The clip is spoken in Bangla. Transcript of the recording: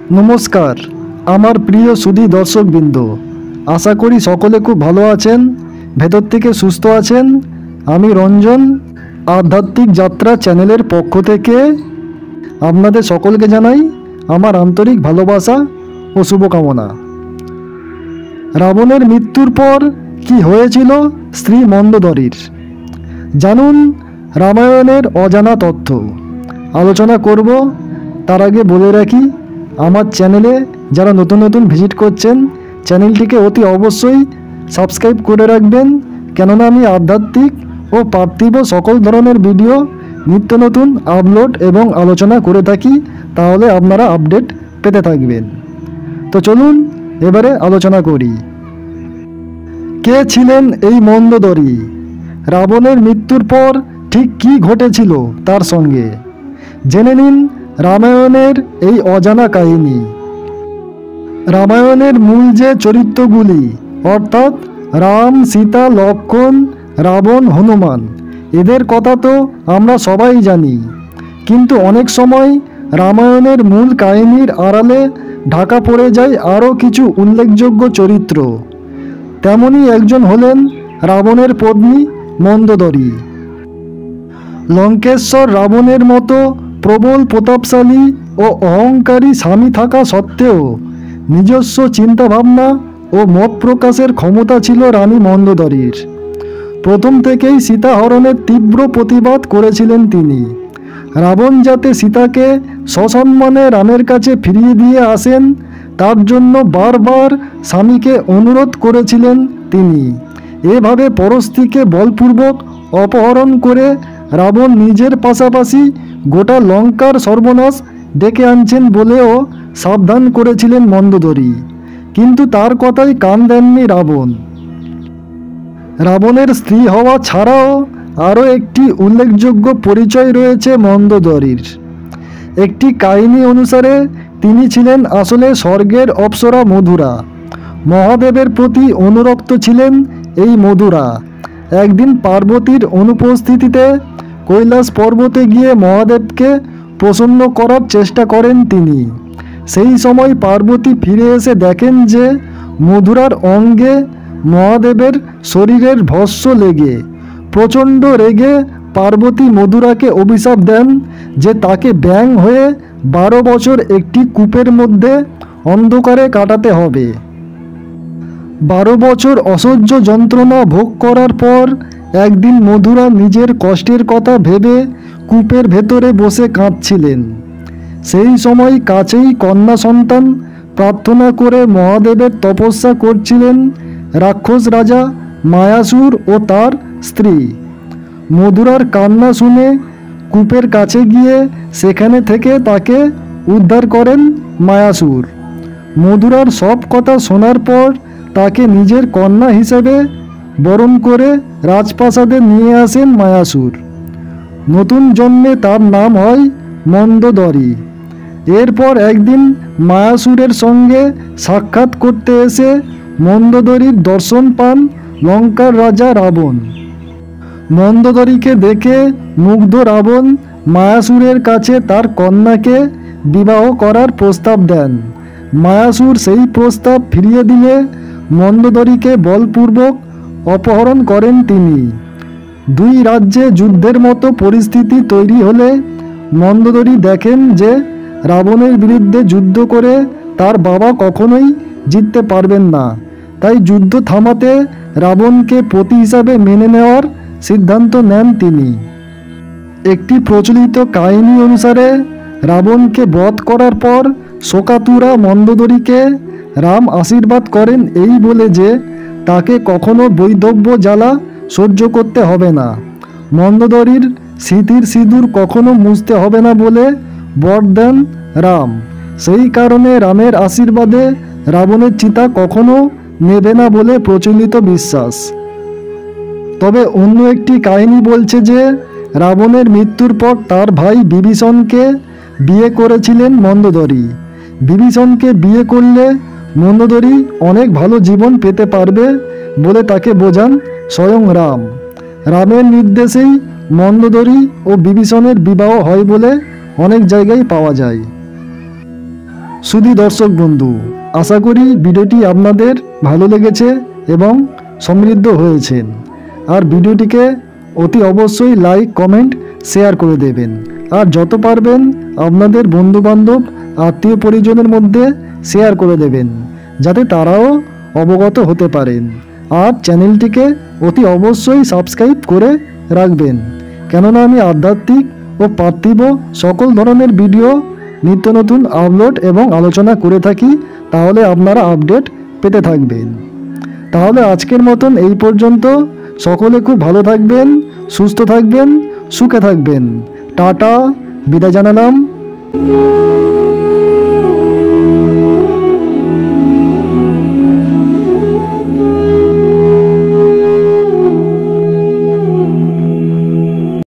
নমস্কার আমার প্রিয় সুধী দর্শকবৃন্দ, আশা করি সকলে খুব ভালো আছেন, ভেতর থেকে সুস্থ আছেন। আমি রঞ্জন আধ্যাত্মিক যাত্রা চ্যানেলের পক্ষ থেকে আপনাদের সকলকে জানাই আমার আন্তরিক ভালোবাসা ও শুভকামনা। রাবণের মৃত্যুর পর কি হয়েছিল স্ত্রী মন্দোদরীর, জানুন রামায়ণের অজানা তথ্য আলোচনা করব। তার আগে বলে রাখি, আমার চ্যানেলে যারা নতুন নতুন ভিজিট করছেন চ্যানেলটিকে অতি অবশ্যই সাবস্ক্রাইব করে রাখবেন, কেননা আমি আধ্যাত্মিক ও পার্থিব সকল ধরনের ভিডিও নিত্য নতুন আপলোড এবং আলোচনা করে থাকি, তাহলে আপনারা আপডেট পেতে থাকবেন। তো চলুন এবারে আলোচনা করি। কে ছিলেন এই মন্দোদরী? রাবণের মৃত্যুর পর ঠিক কী ঘটেছিল তার সঙ্গে, জেনে নিন রামায়ণের এই অজানা কাহিনী। রামায়ণের মূল যে চরিত্রগুলি অর্থাৎ রাম, সীতা, লক্ষ্মণ, রাবণ, হনুমান, এদের কথা তো আমরা সবাই জানি, কিন্তু অনেক সময় রামায়ণের মূল কাহিনীর আড়ালে ঢাকা পড়ে যায় আরও কিছু উল্লেখযোগ্য চরিত্র। তেমনই একজন হলেন রাবণের পত্নী মন্দোদরী। লঙ্কেশ্বর রাবণের মতো প্রবল প্রতাপশালী ও অহংকারী স্বামী থাকা সত্ত্বেও নিজস্ব চিন্তাভাবনা ও মত প্রকাশের ক্ষমতা ছিল রানী মন্দোদরীর। প্রথম থেকেই সীতাহরণের তীব্র প্রতিবাদ করেছিলেন তিনি। রাবণ যাতে সীতাকে সসম্মানে রামের কাছে ফিরিয়ে দিয়ে আসেন তার জন্য বারবার স্বামীকে অনুরোধ করেছিলেন তিনি। এভাবে পরস্ত্রীকে বলপূর্বক অপহরণ করে রাবণ নিজের পাশাপাশি গোটা লঙ্কার সর্বনাশ ডেকে আনছেন বলেও সাবধান করেছিলেন মন্দোদরী, কিন্তু তার কথাই কান দেননি রাবণ। রাবণের স্ত্রী হওয়া ছাড়াও আরও একটি উল্লেখযোগ্য পরিচয় রয়েছে মন্দোদরীর। একটি কাহিনী অনুসারে তিনি ছিলেন আসলে স্বর্গের অপ্সরা মধুরা। মহাদেবের প্রতি অনুরক্ত ছিলেন এই মধুরা। একদিন পার্বতীর অনুপস্থিতিতে কৈলাস পর্বতে গিয়ে মহাদেবকে প্রসন্ন করার চেষ্টা করেন তিনি। সেই সময় পার্বতী ফিরে এসে দেখেন যে মধুরার অঙ্গে মহাদেবের শরীরের ভস্য লেগে। প্রচণ্ড রেগে পার্বতী মধুরাকে অভিশাপ দেন যে তাকে ব্যাঙ হয়ে 12 বছর একটি কূপের মধ্যে অন্ধকারে কাটাতে হবে। 12 বছর অসহ্য যন্ত্রণা ভোগ করার পর একদিন মধুরা নিজের কষ্টের কথা ভেবে কূপের ভেতরে বসে কাঁদছিলেন। সেই সময় কাছেই কন্যা সন্তান প্রার্থনা করে মহাদেবের তপস্যা করছিলেন রাক্ষস রাজা মায়াসুর ও তার স্ত্রী। মধুরার কান্না শুনে কূপের কাছে গিয়ে সেখানে থেকে তাকে উদ্ধার করেন মায়াসুর। মধুরার সব কথা শোনার পর তাকে নিজের কন্যা হিসেবে বরণ করে রাজপ্রাসাদে নিয়ে আসেন মায়াসুর। নতুন জন্মে তার নাম হয় মন্দোদরী। এরপর একদিন মায়াসুরের সঙ্গে সাক্ষাৎ করতে এসে মন্দোদরীর দর্শন পান লঙ্কার রাজা রাবণ। মন্দোদরীকে দেখে মুগ্ধ রাবণ মায়াসুরের কাছে তার কন্যাকে বিবাহ করার প্রস্তাব দেন। মায়াসুর সেই প্রস্তাব ফিরিয়ে দিলে মন্দোদরীকে বলপূর্বক অপহরণ করেন তিনি। দুই রাজ্যে যুদ্ধের মতো পরিস্থিতি তৈরি হলে মন্দোদরী দেখেন যে রাবণের বিরুদ্ধে যুদ্ধ করে তার বাবা কখনোই জিততে পারবেন না, তাই যুদ্ধ থামাতে রাবণকে পতি হিসাবে মেনে নেওয়ার সিদ্ধান্ত নেন তিনি। একটি প্রচলিত কাহিনী অনুসারে রাবণকে বধ করার পর শোকাতুরা মন্দোদরীকে রাম আশীর্বাদ করেন এই বলে যে তাকে কখনো বৈধব্য জ্বালা সহ্য করতে হবে না। মন্দোদরীর স্মৃতির সিঁদুর কখনো মুছতে হবে না বলে বর দেন রাম। সেই কারণে রামের আশীর্বাদে রাবণের চিতা কখনো নেবে না বলে প্রচলিত বিশ্বাস। তবে অন্য একটি কাহিনী বলছে যে রাবণের মৃত্যুর পর তার ভাই বিভীষণকে বিয়ে করেছিলেন মন্দোদরী। বিভীষণকে বিয়ে করলে মন্দোদরী অনেক ভালো জীবন পেতে পারবে বলে তাকে বোঝান স্বয়ং রাম। রামের নির্দেশেই মন্দোদরী ও বিভীষণের বিবাহ হয় বলে অনেক জায়গায় পাওয়া যায়। শুধু দর্শক বন্ধু, আশা করি ভিডিওটি আপনাদের ভালো লেগেছে এবং সমৃদ্ধ হয়েছেন। আর ভিডিওটিকে অতি অবশ্যই লাইক, কমেন্ট, শেয়ার করে দেবেন। আর যত পারবেন আপনাদের বন্ধুবান্ধব, আত্মীয় পরিজনের মধ্যে শেয়ার করে দেবেন, যাতে তারাও অবগত হতে পারেন। আর চ্যানেলটিকে অতি অবশ্যই সাবস্ক্রাইব করে রাখবেন, কেননা আমি আধ্যাত্মিক ও পার্থিব সকল ধরনের ভিডিও নিত্য নতুন আপলোড এবং আলোচনা করে থাকি। তাহলে আপনারা আপডেট পেতে থাকবেন। তাহলে আজকের মতন এই পর্যন্ত। সকলে খুব ভালো থাকবেন, সুস্থ থাকবেন, সুখে থাকবেন। টাটা, বিদায় জানালাম।